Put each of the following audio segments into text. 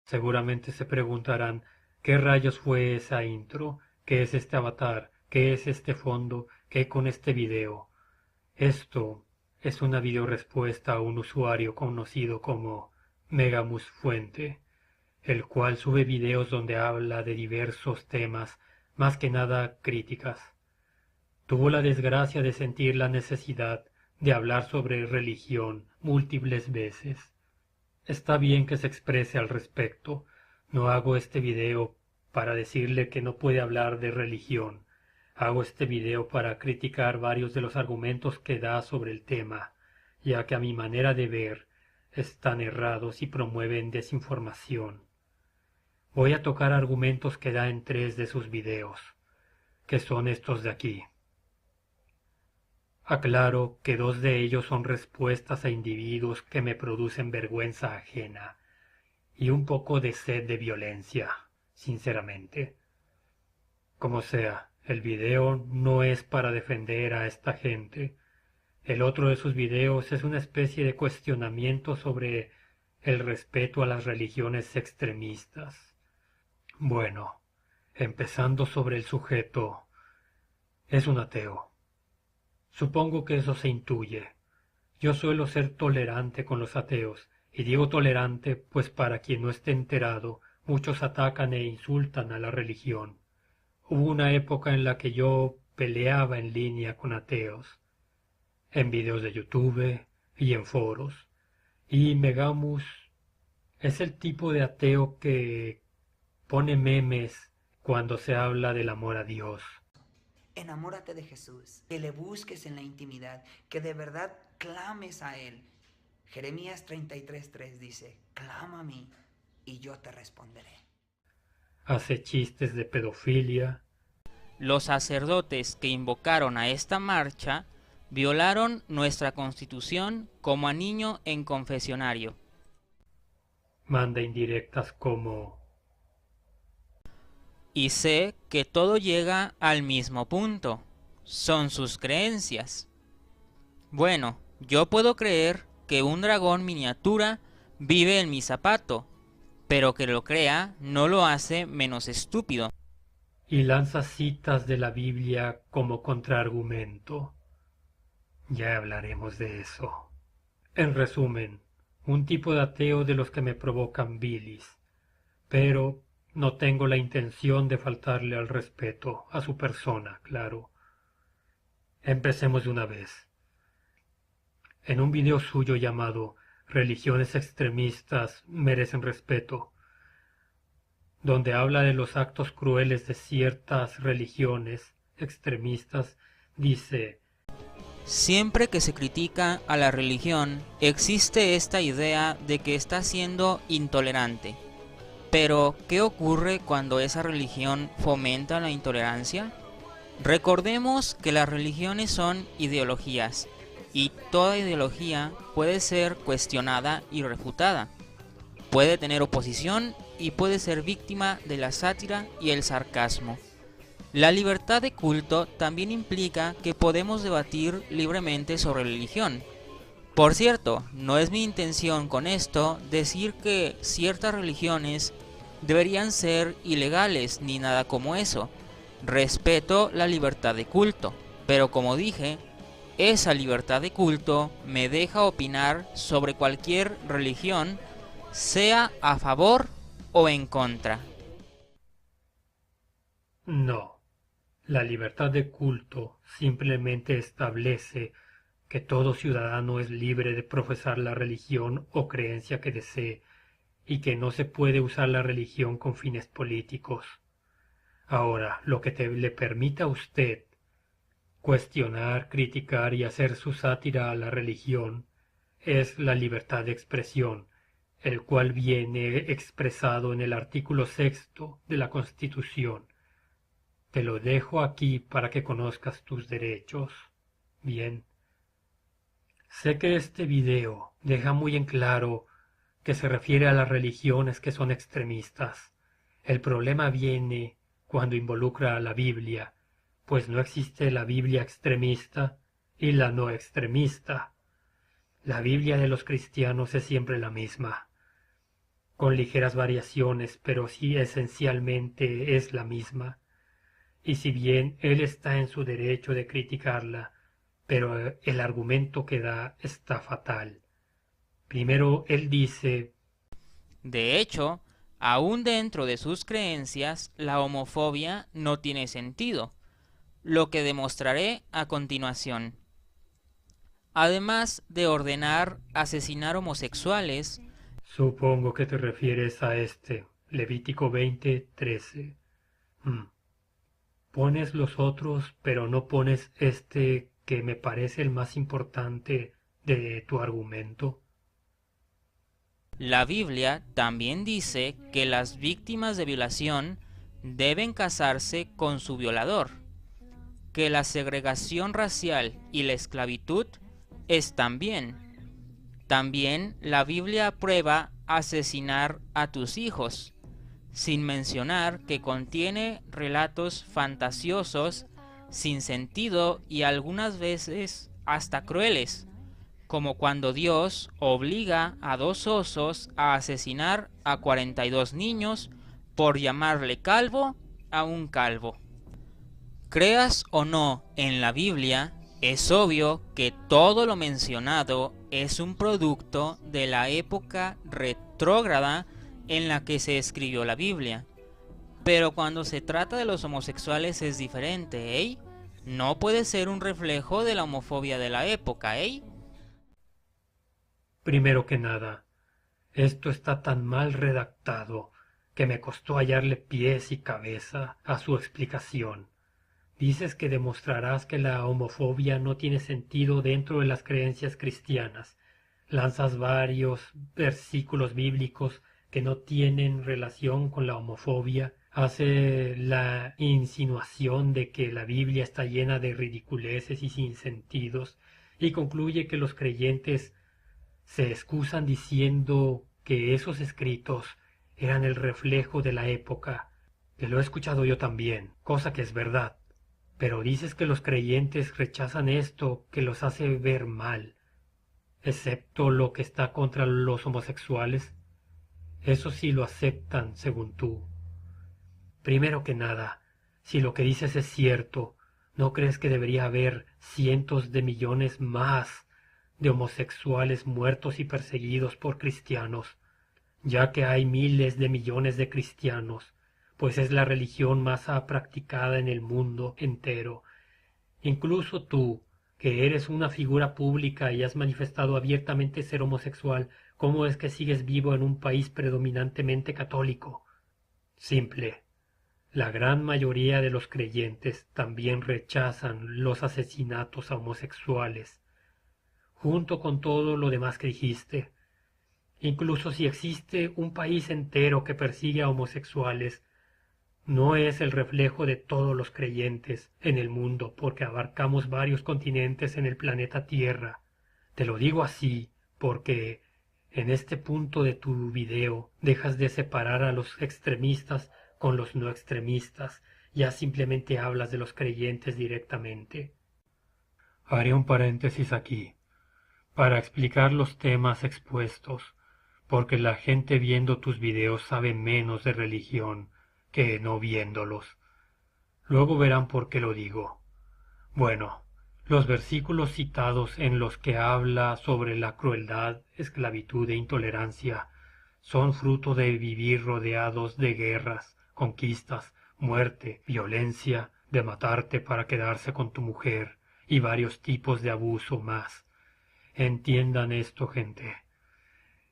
Seguramente se preguntarán, ¿qué rayos fue esa intro? ¿Qué es este avatar? ¿Qué es este fondo? ¿Qué con este video? Esto es una videorespuesta a un usuario conocido como Megamus Fuente, el cual sube videos donde habla de diversos temas, más que nada críticas. Tuvo la desgracia de sentir la necesidad de hablar sobre religión múltiples veces. Está bien que se exprese al respecto. No hago este video para decirle que no puede hablar de religión. Hago este video para criticar varios de los argumentos que da sobre el tema, ya que a mi manera de ver están errados y promueven desinformación. Voy a tocar argumentos que da en 3 de sus videos, que son estos de aquí. Aclaro que 2 de ellos son respuestas a individuos que me producen vergüenza ajena y un poco de sed de violencia, sinceramente. Como sea, el video no es para defender a esta gente. El otro de sus videos es una especie de cuestionamiento sobre el respeto a las religiones extremistas. Bueno, empezando sobre el sujeto, es un ateo. Supongo que eso se intuye. Yo suelo ser tolerante con los ateos, y digo tolerante pues para quien no esté enterado, muchos atacan e insultan a la religión. Hubo una época en la que yo peleaba en línea con ateos, en videos de YouTube y en foros, y Megamus es el tipo de ateo que pone memes cuando se habla del amor a Dios. Enamórate de Jesús, que le busques en la intimidad, que de verdad clames a Él. Jeremías 33:3 dice, clama a mí y yo te responderé. Hace chistes de pedofilia. Los sacerdotes que invocaron a esta marcha violaron nuestra Constitución como a niño en confesionario. Manda indirectas como Y sé que todo llega al mismo punto. Son sus creencias. Bueno, yo puedo creer que un dragón miniatura vive en mi zapato, pero que lo crea no lo hace menos estúpido. y lanza citas de la Biblia como contraargumento. Ya hablaremos de eso. En resumen, un tipo de ateo de los que me provocan bilis, pero no tengo la intención de faltarle al respeto a su persona, claro. Empecemos de una vez. En un video suyo llamado Religiones extremistas merecen respeto, donde habla de los actos crueles de ciertas religiones extremistas, dice: Siempre que se critica a la religión, existe esta idea de que está siendo intolerante. Pero, ¿qué ocurre cuando esa religión fomenta la intolerancia? Recordemos que las religiones son ideologías, y toda ideología puede ser cuestionada y refutada. Puede tener oposición y puede ser víctima de la sátira y el sarcasmo. La libertad de culto también implica que podemos debatir libremente sobre religión. Por cierto, no es mi intención con esto decir que ciertas religiones deberían ser ilegales ni nada como eso. Respeto la libertad de culto, pero como dije, esa libertad de culto me deja opinar sobre cualquier religión, sea a favor o en contra. no. La libertad de culto simplemente establece que todo ciudadano es libre de profesar la religión o creencia que desee y que no se puede usar la religión con fines políticos. Ahora, lo que le permite a usted cuestionar, criticar y hacer su sátira a la religión es la libertad de expresión, el cual viene expresado en el artículo 6º de la Constitución. Te lo dejo aquí para que conozcas tus derechos. Bien. Sé que este video deja muy en claro que se refiere a las religiones que son extremistas. El problema viene cuando involucra a la Biblia, pues no existe la Biblia extremista y la no extremista. La Biblia de los cristianos es siempre la misma. con ligeras variaciones, pero sí esencialmente es la misma. Y si bien él está en su derecho de criticarla, pero el argumento que da está fatal. Primero, él dice: De hecho, aún dentro de sus creencias, la homofobia no tiene sentido, lo que demostraré a continuación. Además de ordenar asesinar homosexuales, supongo que te refieres a Levítico 20:13. Pones los otros, pero no pones que me parece el más importante de tu argumento. la Biblia también dice que las víctimas de violación deben casarse con su violador, que la segregación racial y la esclavitud están bien. También la Biblia aprueba asesinar a tus hijos, sin mencionar que contiene relatos fantasiosos, sin sentido y algunas veces hasta crueles, como cuando Dios obliga a 2 osos a asesinar a 42 niños por llamarle calvo a un calvo. Creas o no en la Biblia, es obvio que todo lo mencionado es un producto de la época retrógrada en la que se escribió la Biblia. Pero cuando se trata de los homosexuales es diferente, ¿eh? No puede ser un reflejo de la homofobia de la época, ¿eh? Primero que nada, esto está tan mal redactado que me costó hallarle pies y cabeza a su explicación. Dices que demostrarás que la homofobia no tiene sentido dentro de las creencias cristianas. Lanzas varios versículos bíblicos que no tienen relación con la homofobia. Hace la insinuación de que la Biblia está llena de ridiculeces y sinsentidos, y concluye que los creyentes se excusan diciendo que esos escritos eran el reflejo de la época, que lo he escuchado yo también, cosa que es verdad. Pero dices que los creyentes rechazan esto, que los hace ver mal, excepto lo que está contra los homosexuales. Eso sí lo aceptan, según tú. Primero que nada, si lo que dices es cierto, ¿no crees que debería haber cientos de millones más de homosexuales muertos y perseguidos por cristianos, ya que hay miles de millones de cristianos, pues es la religión más practicada en el mundo entero? Incluso tú, que eres una figura pública y has manifestado abiertamente ser homosexual, ¿cómo es que sigues vivo en un país predominantemente católico? Simple. La gran mayoría de los creyentes también rechazan los asesinatos a homosexuales, junto con todo lo demás que dijiste. Incluso si existe un país entero que persigue a homosexuales, no es el reflejo de todos los creyentes en el mundo, porque abarcamos varios continentes en el planeta Tierra. Te lo digo así porque en este punto de tu video dejas de separar a los extremistas con los no extremistas, ya simplemente hablas de los creyentes directamente. Haré un paréntesis aquí para explicar los temas expuestos, porque la gente viendo tus videos sabe menos de religión que no viéndolos. Luego verán por qué lo digo. Bueno, los versículos citados en los que habla sobre la crueldad, esclavitud e intolerancia son fruto de vivir rodeados de guerras, conquistas, muerte, violencia, de matarte para quedarse con tu mujer y varios tipos de abuso más. Entiendan esto, gente.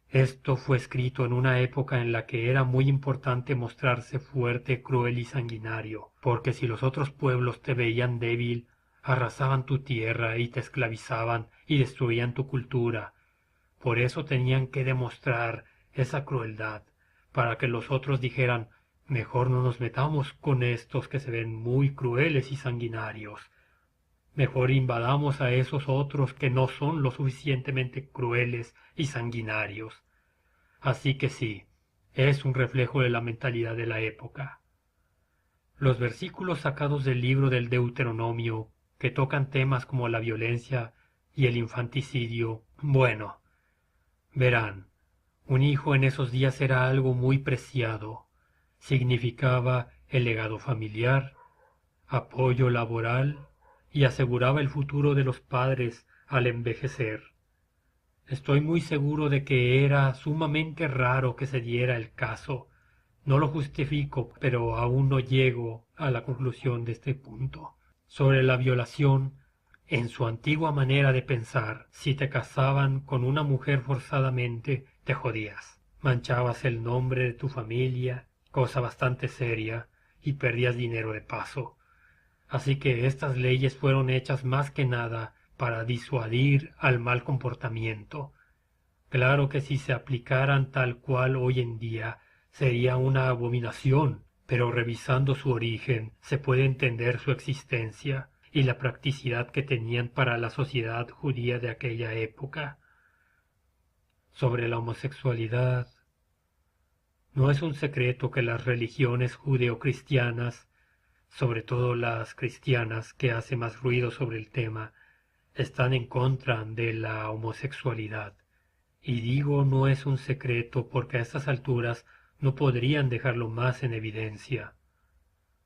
Esto fue escrito en una época en la que era muy importante mostrarse fuerte, cruel y sanguinario, porque si los otros pueblos te veían débil, arrasaban tu tierra y te esclavizaban y destruían tu cultura. Por eso tenían que demostrar esa crueldad, para que los otros dijeran: mejor no nos metamos con estos que se ven muy crueles y sanguinarios. Mejor invadamos a esos otros que no son lo suficientemente crueles y sanguinarios. Así que sí, es un reflejo de la mentalidad de la época. Los versículos sacados del libro del Deuteronomio, que tocan temas como la violencia y el infanticidio, bueno, verán, Un hijo en esos días era algo muy preciado. Significaba el legado familiar, apoyo laboral y aseguraba el futuro de los padres al envejecer. Estoy muy seguro de que era sumamente raro que se diera el caso. No lo justifico, pero aún no llego a la conclusión de este punto. Sobre la violación, en su antigua manera de pensar, si te casaban con una mujer forzadamente, te jodías. Manchabas el nombre de tu familia, cosa bastante seria, y perdías dinero de paso. Así que estas leyes fueron hechas más que nada para disuadir al mal comportamiento. Claro que si se aplicaran tal cual hoy en día, sería una abominación, pero revisando su origen se puede entender su existencia y la practicidad que tenían para la sociedad judía de aquella época. Sobre la homosexualidad, no es un secreto que las religiones judeocristianas, sobre todo las cristianas, que hace más ruido sobre el tema, están en contra de la homosexualidad. Y digo no es un secreto porque a estas alturas no podrían dejarlo más en evidencia.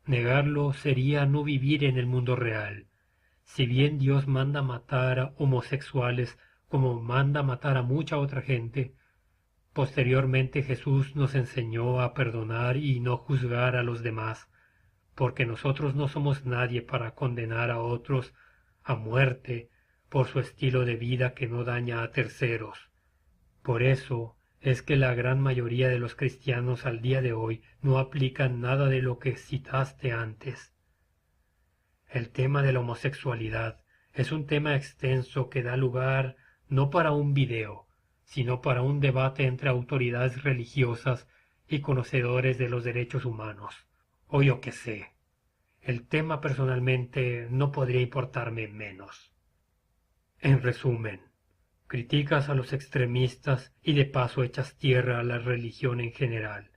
Negarlo sería no vivir en el mundo real. Si bien Dios manda matar a homosexuales como manda matar a mucha otra gente, posteriormente Jesús nos enseñó a perdonar y no juzgar a los demás, porque nosotros no somos nadie para condenar a otros a muerte por su estilo de vida que no daña a terceros. Por eso es que la gran mayoría de los cristianos al día de hoy no aplican nada de lo que citaste antes. El tema de la homosexualidad es un tema extenso que da lugar no para un video, sino para un debate entre autoridades religiosas y conocedores de los derechos humanos. O yo qué sé. El tema personalmente no podría importarme menos. En resumen, criticas a los extremistas y de paso echas tierra a la religión en general.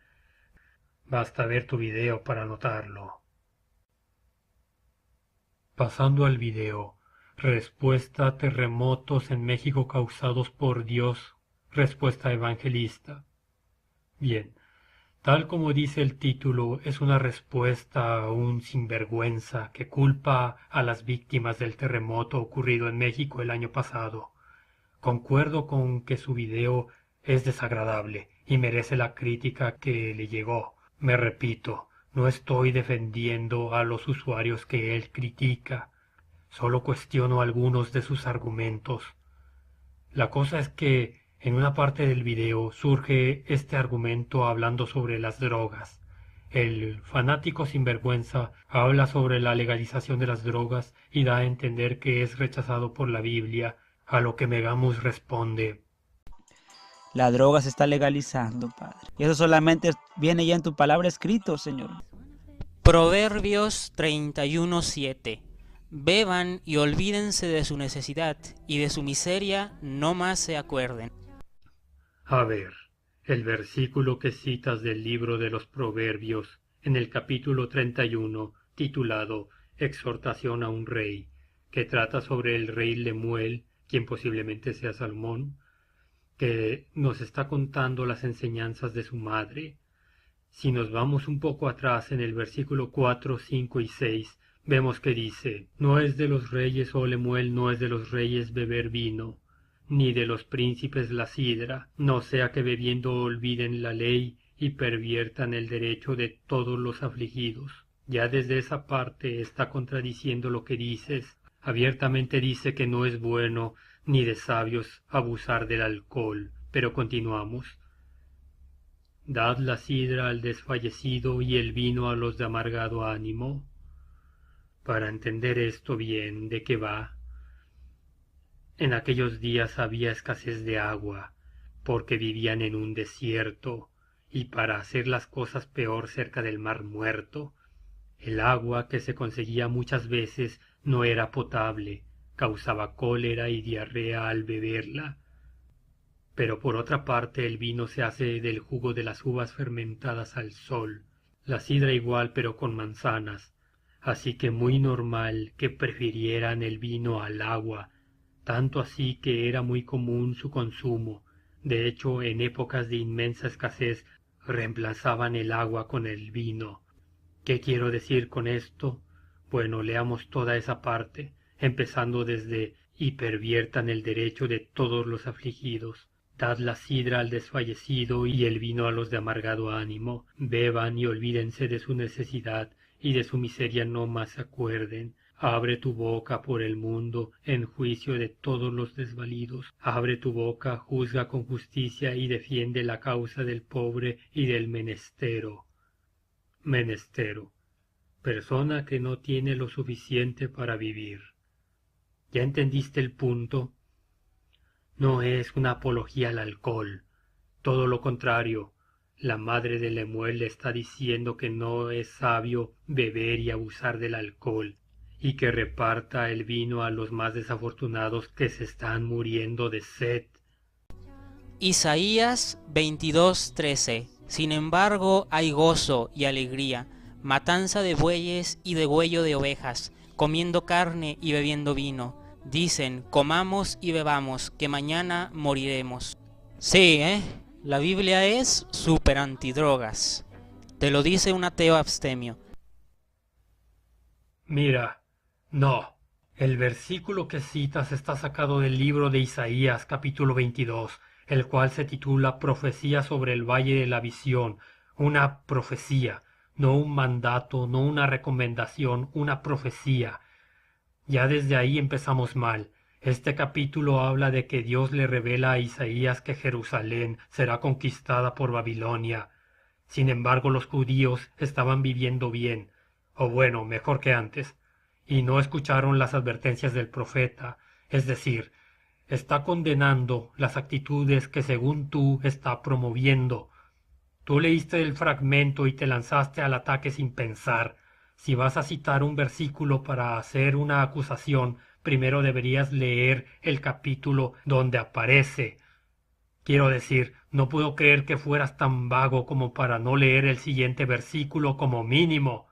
Basta ver tu video para notarlo. Pasando al video, respuesta a terremotos en México causados por Dios, respuesta evangelista. Bien, tal como dice el título, es una respuesta a un sinvergüenza que culpa a las víctimas del terremoto ocurrido en México el año pasado. Concuerdo con que su video es desagradable y merece la crítica que le llegó. Me repito, no estoy defendiendo a los usuarios que él critica, solo cuestiono algunos de sus argumentos. La cosa es que en una parte del video surge este argumento hablando sobre las drogas. El fanático sinvergüenza habla sobre la legalización de las drogas y da a entender que es rechazado por la Biblia, a lo que Megamus responde: la droga se está legalizando, Padre. Y eso solamente viene ya en tu palabra escrito, Señor. Proverbios 31:7. Beban y olvídense de su necesidad, y de su miseria no más se acuerden. A ver, el versículo que citas del libro de los Proverbios, en el capítulo 31, titulado Exhortación a un rey, que trata sobre el rey Lemuel, quien posiblemente sea Salomón, que nos está contando las enseñanzas de su madre. Si nos vamos un poco atrás en el versículo 4, 5 y 6, vemos que dice: no es de los reyes, oh Lemuel, no es de los reyes beber vino, ni de los príncipes la sidra, no sea que bebiendo olviden la ley y perviertan el derecho de todos los afligidos. Ya desde esa parte está contradiciendo lo que dices. Abiertamente dice que no es bueno ni de sabios abusar del alcohol, pero continuamos. Dad la sidra al desfallecido y el vino a los de amargado ánimo. Para entender esto bien, ¿de qué va? En aquellos días había escasez de agua, porque vivían en un desierto, y para hacer las cosas peor cerca del mar muerto, el agua que se conseguía muchas veces no era potable, causaba cólera y diarrea al beberla. Pero por otra parte el vino se hace del jugo de las uvas fermentadas al sol, la sidra igual pero con manzanas, así que muy normal que prefirieran el vino al agua, tanto así que era muy común su consumo, De hecho, en épocas de inmensa escasez reemplazaban el agua con el vino. ¿Qué quiero decir con esto? Bueno, leamos toda esa parte, empezando desde y perviertan el derecho de todos los afligidos. Dad la sidra al desfallecido y el vino a los de amargado ánimo. Beban y olvídense de su necesidad y de su miseria no más se acuerden. Abre tu boca por el mundo en juicio de todos los desvalidos. Abre tu boca, juzga con justicia y defiende la causa del pobre y del menestero. Menestero. Persona que no tiene lo suficiente para vivir. ¿Ya entendiste el punto? No es una apología al alcohol. Todo lo contrario. La madre de Lemuel le está diciendo que no es sabio beber y abusar del alcohol, y que reparta el vino a los más desafortunados que se están muriendo de sed. Isaías 22:13. Sin embargo, hay gozo y alegría, matanza de bueyes y degüello de ovejas, comiendo carne y bebiendo vino. Dicen, comamos y bebamos, que mañana moriremos. Sí, la Biblia es súper antidrogas. Te lo dice un ateo abstemio. Mira, no. El versículo que citas está sacado del libro de Isaías, capítulo 22, el cual se titula Profecía sobre el Valle de la Visión. Una profecía, no un mandato, no una recomendación, una profecía. Ya desde ahí empezamos mal. Este capítulo habla de que Dios le revela a Isaías que Jerusalén será conquistada por Babilonia. Sin embargo, los judíos estaban viviendo bien, o bueno, mejor que antes, y no escucharon las advertencias del profeta, es decir, está condenando las actitudes que según tú está promoviendo. Tú leíste el fragmento y te lanzaste al ataque sin pensar. Si vas a citar un versículo para hacer una acusación, primero deberías leer el capítulo donde aparece. Quiero decir, no puedo creer que fueras tan vago como para no leer el siguiente versículo como mínimo.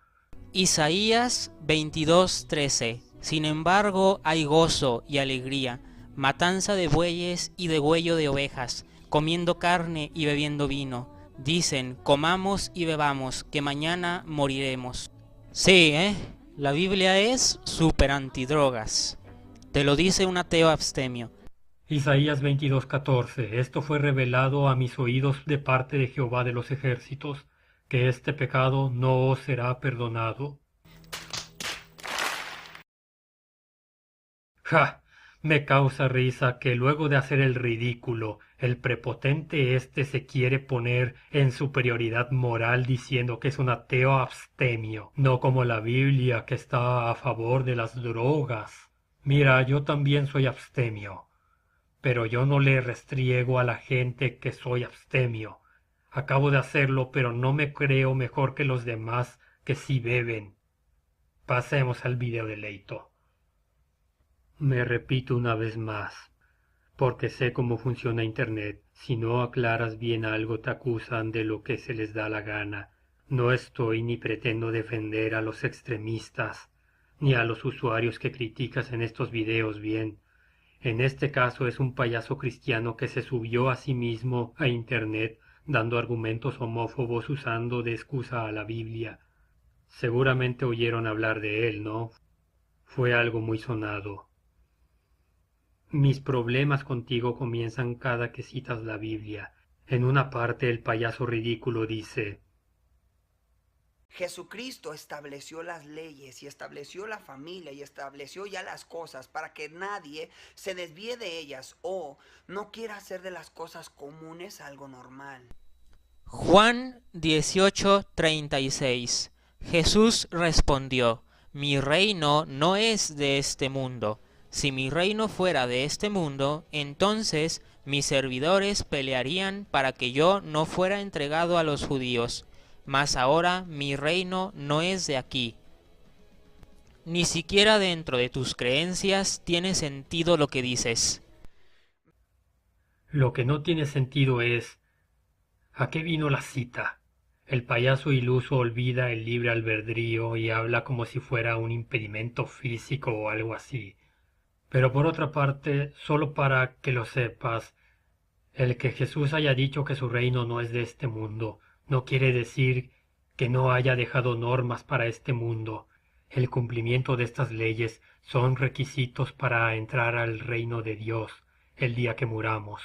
Isaías 22:13. Sin embargo, hay gozo y alegría, matanza de bueyes y degüello de ovejas, comiendo carne y bebiendo vino. Dicen, comamos y bebamos, que mañana moriremos. Sí, la Biblia es súper antidrogas. Te lo dice un ateo abstemio. Isaías 22:14. Esto fue revelado a mis oídos de parte de Jehová de los ejércitos, que este pecado no os será perdonado. ¡Ja! Me causa risa que luego de hacer el ridículo, el prepotente se quiere poner en superioridad moral diciendo que es un ateo abstemio, no como la Biblia que está a favor de las drogas. Mira, yo también soy abstemio, pero yo no le restriego a la gente que soy abstemio. Acabo de hacerlo, pero no me creo mejor que los demás que sí beben. Pasemos al video de Leito. Me repito una vez más, porque sé cómo funciona Internet. Si no aclaras bien algo te acusan de lo que se les da la gana. No estoy ni pretendo defender a los extremistas, ni a los usuarios que criticas en estos videos bien. En este caso es un payaso cristiano que se subió a sí mismo a Internet dando argumentos homófobos usando de excusa a la Biblia. Seguramente oyeron hablar de él, ¿no? Fue algo muy sonado. Mis problemas contigo comienzan cada que citas la Biblia. En una parte el payaso ridículo dice: Jesucristo estableció las leyes y estableció la familia y estableció ya las cosas para que nadie se desvíe de ellas o no quiera hacer de las cosas comunes algo normal. Juan 18:36. Jesús respondió, mi reino no es de este mundo. Si mi reino fuera de este mundo, entonces mis servidores pelearían para que yo no fuera entregado a los judíos. Mas ahora mi reino no es de aquí. Ni siquiera dentro de tus creencias tiene sentido lo que dices. Lo que no tiene sentido es: ¿a qué vino la cita? El payaso iluso olvida el libre albedrío y habla como si fuera un impedimento físico o algo así. Pero por otra parte, solo para que lo sepas, El que Jesús haya dicho que su reino no es de este mundo, no quiere decir que no haya dejado normas para este mundo. El cumplimiento de estas leyes son requisitos para entrar al reino de Dios el día que muramos.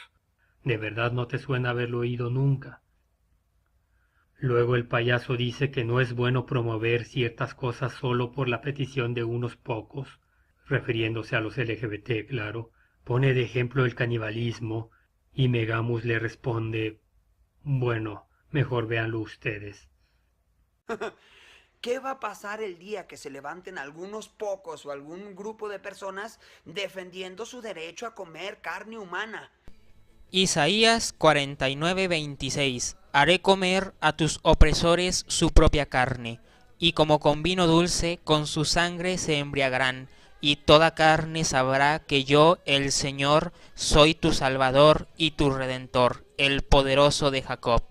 ¿De verdad no te suena haberlo oído nunca? Luego el payaso dice que no es bueno promover ciertas cosas solo por la petición de unos pocos, refiriéndose a los LGBT, claro. Pone de ejemplo el canibalismo, y Megamus le responde, bueno, mejor véanlo ustedes. ¿Qué va a pasar el día que se levanten algunos pocos o algún grupo de personas defendiendo su derecho a comer carne humana? Isaías 49:26. Haré comer a tus opresores su propia carne, y como con vino dulce, con su sangre se embriagarán, y toda carne sabrá que yo, el Señor, soy tu Salvador y tu Redentor, el poderoso de Jacob.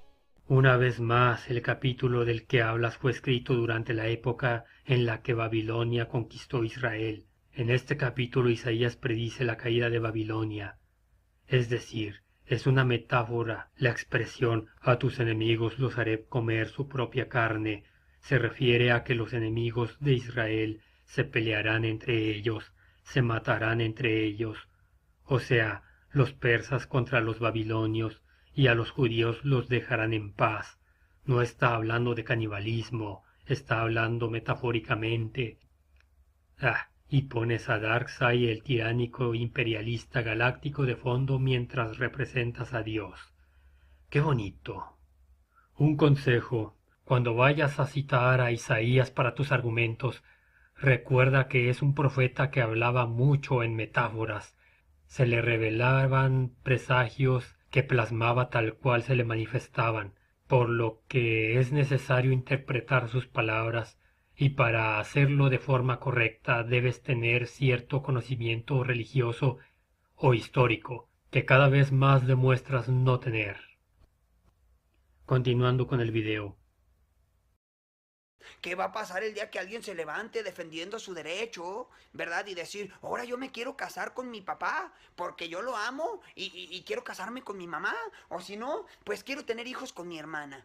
Una vez más, el capítulo del que hablas fue escrito durante la época en la que Babilonia conquistó Israel. En este capítulo Isaías predice la caída de Babilonia. Es decir, es una metáfora. La expresión «a tus enemigos los haré comer su propia carne» se refiere a que los enemigos de Israel se pelearán entre ellos, se matarán entre ellos. O sea, los persas contra los babilonios, y a los judíos los dejarán en paz. No está hablando de canibalismo, está hablando metafóricamente. Y pones a Darkseid, el tiránico imperialista galáctico, de fondo mientras representas a Dios. ¡Qué bonito! Un consejo: cuando vayas a citar a Isaías para tus argumentos, recuerda que es un profeta que hablaba mucho en metáforas. Se le revelaban presagios que plasmaba tal cual se le manifestaban, por lo que es necesario interpretar sus palabras, y para hacerlo de forma correcta debes tener cierto conocimiento religioso o histórico, que cada vez más demuestras no tener. Continuando con el video. ¿Qué va a pasar el día que alguien se levante defendiendo su derecho, verdad? Y decir, ahora yo me quiero casar con mi papá porque yo lo amo y quiero casarme con mi mamá. O si no, pues quiero tener hijos con mi hermana.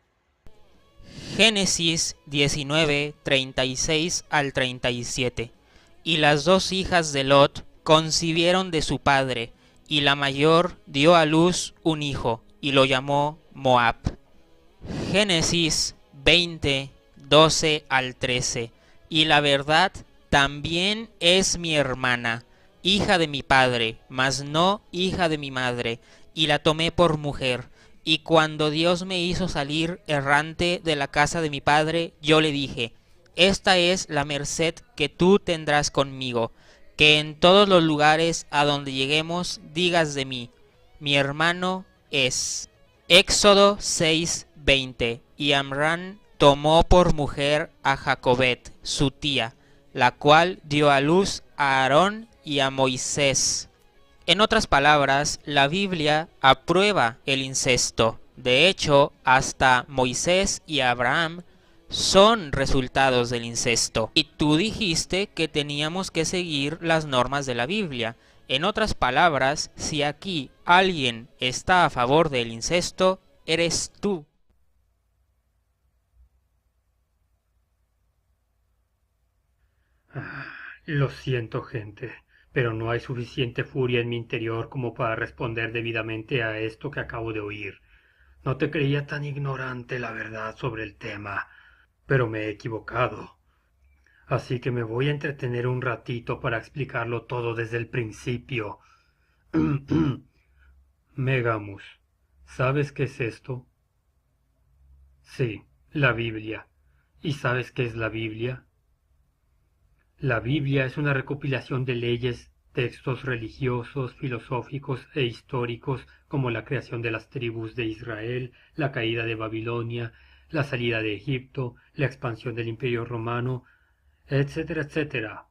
Génesis 19:36 al 37. Y las dos hijas de Lot concibieron de su padre, y la mayor dio a luz un hijo, y lo llamó Moab. Génesis 20:12 al 13. Y la verdad también es mi hermana, hija de mi padre, mas no hija de mi madre, y la tomé por mujer. Y cuando Dios me hizo salir errante de la casa de mi padre, yo le dije, esta es la merced que tú tendrás conmigo, que en todos los lugares a donde lleguemos digas de mí, mi hermano es. Éxodo 6:20. Y Amram tomó por mujer a Jacobet, su tía, la cual dio a luz a Aarón y a Moisés. En otras palabras, la Biblia aprueba el incesto. De hecho, hasta Moisés y Abraham son resultados del incesto. Y tú dijiste que teníamos que seguir las normas de la Biblia. En otras palabras, si aquí alguien está a favor del incesto, eres tú. Lo siento, gente, pero no hay suficiente furia en mi interior como para responder debidamente a esto que acabo de oír. No te creía tan ignorante, la verdad, sobre el tema, pero me he equivocado. Así que me voy a entretener un ratito para explicarlo todo desde el principio. Megamus, ¿sabes qué es esto? Sí, la Biblia. ¿Y sabes qué es la Biblia? La Biblia es una recopilación de leyes, textos religiosos, filosóficos e históricos como la creación de las tribus de Israel, la caída de Babilonia, la salida de Egipto, la expansión del Imperio Romano, etcétera, etcétera.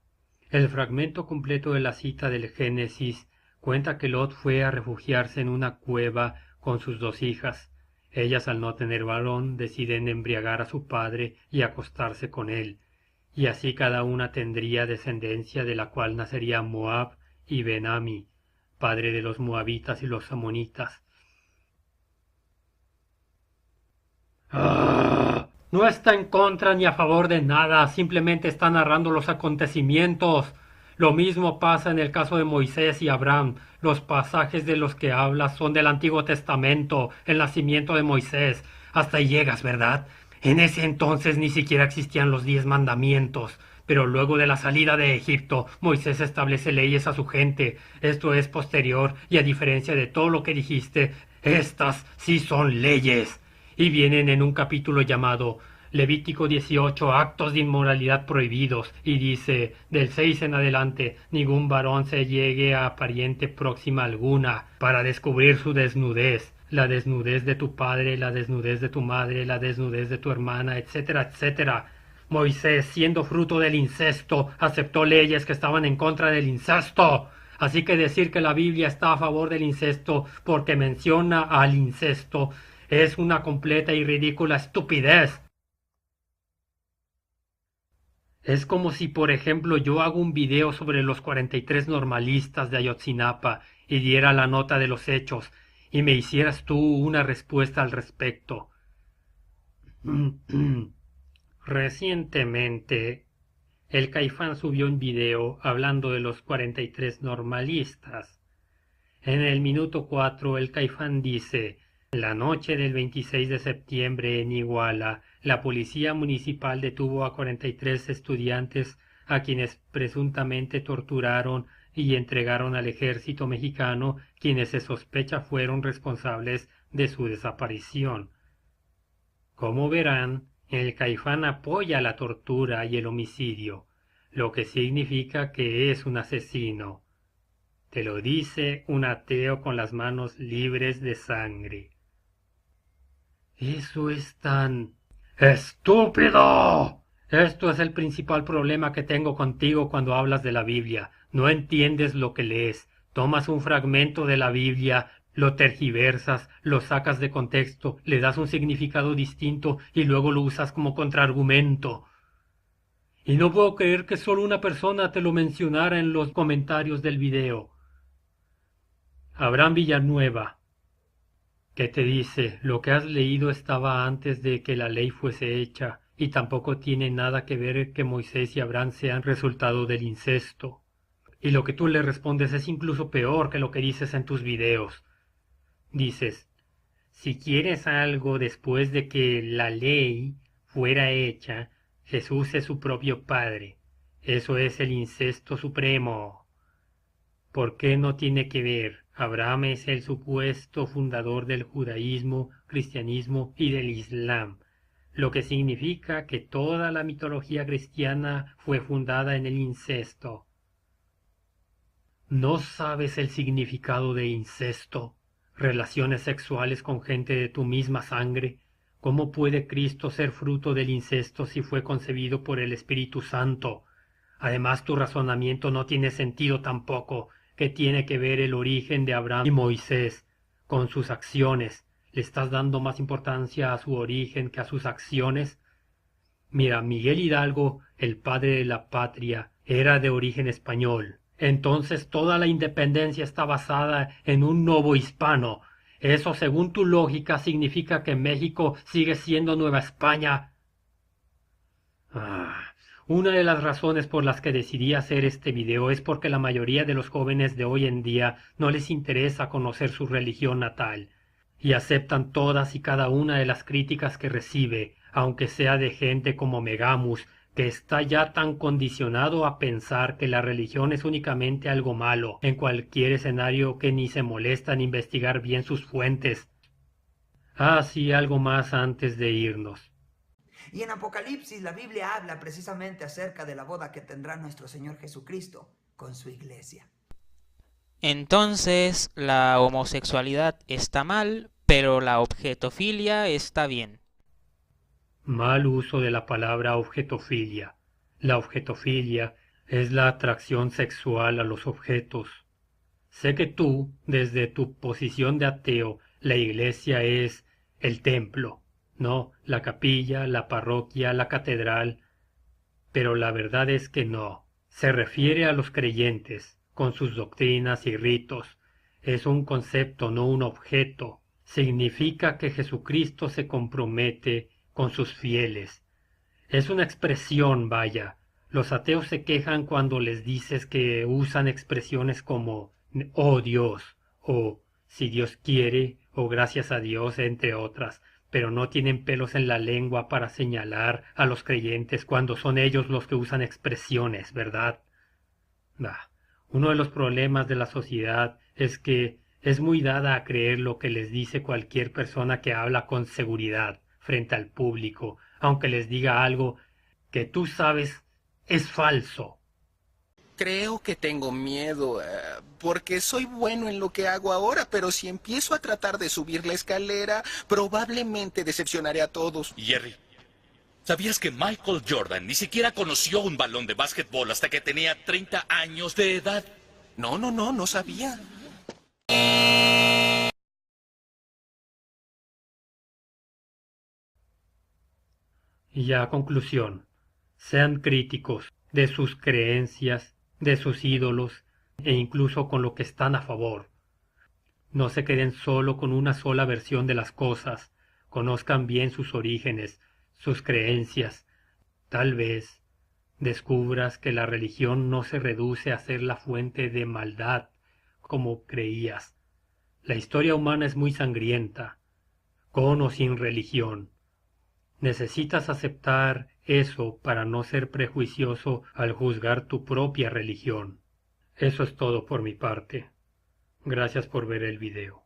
El fragmento completo de la cita del Génesis cuenta que Lot fue a refugiarse en una cueva con sus dos hijas. Ellas, al no tener varón, deciden embriagar a su padre y acostarse con él, y así cada una tendría descendencia, de la cual nacería Moab y Ben-Ami, padre de los moabitas y los amonitas. No está en contra ni a favor de nada, simplemente está narrando los acontecimientos. Lo mismo pasa en el caso de Moisés y Abraham. Los pasajes de los que hablas son del Antiguo Testamento, el nacimiento de Moisés. Hasta ahí llegas, ¿verdad? En ese entonces ni siquiera existían los 10 mandamientos. Pero luego de la salida de Egipto, Moisés establece leyes a su gente. Esto es posterior, y a diferencia de todo lo que dijiste, estas sí son leyes. Y vienen en un capítulo llamado Levítico 18, actos de inmoralidad prohibidos, y dice, del 6 en adelante, ningún varón se llegue a pariente próxima alguna, para descubrir su desnudez, la desnudez de tu padre, la desnudez de tu madre, la desnudez de tu hermana, etcétera, etcétera. Moisés, siendo fruto del incesto, aceptó leyes que estaban en contra del incesto. Así que decir que la Biblia está a favor del incesto porque menciona al incesto es una completa y ridícula estupidez. Es como si, por ejemplo, yo hago un video sobre los 43 normalistas de Ayotzinapa y diera la nota de los hechos, y me hicieras tú una respuesta al respecto. Recientemente, el Caifán subió un video hablando de los 43 normalistas. En el minuto 4, el Caifán dice: la noche del 26 de septiembre en Iguala, la policía municipal detuvo a 43 estudiantes a quienes presuntamente torturaron y entregaron al ejército mexicano, quienes se sospecha fueron responsables de su desaparición. Como verán, el Caifán apoya la tortura y el homicidio, lo que significa que es un asesino. Te lo dice un ateo con las manos libres de sangre. Eso es tan... ¡estúpido! Esto es el principal problema que tengo contigo cuando hablas de la Biblia. No entiendes lo que lees. Tomas un fragmento de la Biblia, lo tergiversas, lo sacas de contexto, le das un significado distinto y luego lo usas como contraargumento. Y no puedo creer que solo una persona te lo mencionara en los comentarios del video. Abraham Villanueva, que te dice, lo que has leído estaba antes de que la ley fuese hecha, y tampoco tiene nada que ver que Moisés y Abraham sean resultado del incesto. Y lo que tú le respondes es incluso peor que lo que dices en tus videos. Dices, si quieres algo después de que la ley fuera hecha, Jesús es su propio Padre. Eso es el incesto supremo. ¿Por qué no tiene que ver? Abraham es el supuesto fundador del judaísmo, cristianismo y del islam, lo que significa que toda la mitología cristiana fue fundada en el incesto. ¿No sabes el significado de incesto? Relaciones sexuales con gente de tu misma sangre. ¿Cómo puede Cristo ser fruto del incesto si fue concebido por el Espíritu Santo? Además, tu razonamiento no tiene sentido tampoco. ¿Qué tiene que ver el origen de Abraham y Moisés con sus acciones? ¿Le estás dando más importancia a su origen que a sus acciones? Mira, Miguel Hidalgo, el padre de la patria, era de origen español. Entonces toda la independencia está basada en un novohispano. Eso, según tu lógica, significa que México sigue siendo Nueva España. Una de las razones por las que decidí hacer este video es porque la mayoría de los jóvenes de hoy en día no les interesa conocer su religión natal, y aceptan todas y cada una de las críticas que recibe, aunque sea de gente como Megamus, que está ya tan condicionado a pensar que la religión es únicamente algo malo en cualquier escenario que ni se molesta en investigar bien sus fuentes. Sí, algo más antes de irnos. Y en Apocalipsis la Biblia habla precisamente acerca de la boda que tendrá nuestro Señor Jesucristo con su iglesia. Entonces, la homosexualidad está mal, pero la objetofilia está bien. Mal uso de la palabra objetofilia. La objetofilia es la atracción sexual a los objetos. Sé que tú, desde tu posición de ateo, la iglesia es el templo, no la capilla, la parroquia, la catedral, pero la verdad es que no. Se refiere a los creyentes, con sus doctrinas y ritos. Es un concepto, no un objeto. Significa que Jesucristo se compromete con sus fieles. Es una expresión, vaya. Los ateos se quejan cuando les dices que usan expresiones como «oh Dios» o «si Dios quiere» o «gracias a Dios», entre otras, pero no tienen pelos en la lengua para señalar a los creyentes cuando son ellos los que usan expresiones, ¿verdad? Uno de los problemas de la sociedad es que es muy dada a creer lo que les dice cualquier persona que habla con seguridad frente al público, aunque les diga algo que tú sabes es falso. Creo que tengo miedo, porque soy bueno en lo que hago ahora, pero si empiezo a tratar de subir la escalera, probablemente decepcionaré a todos. Jerry, ¿sabías que Michael Jordan ni siquiera conoció un balón de básquetbol hasta que tenía 30 años de edad? No sabía. Y ya a conclusión, sean críticos de sus creencias, de sus ídolos e incluso con lo que están a favor. No se queden solo con una sola versión de las cosas, conozcan bien sus orígenes, sus creencias. Tal vez descubras que la religión no se reduce a ser la fuente de maldad como creías. La historia humana es muy sangrienta, con o sin religión. Necesitas aceptar eso para no ser prejuicioso al juzgar tu propia religión. Eso es todo por mi parte. Gracias por ver el video.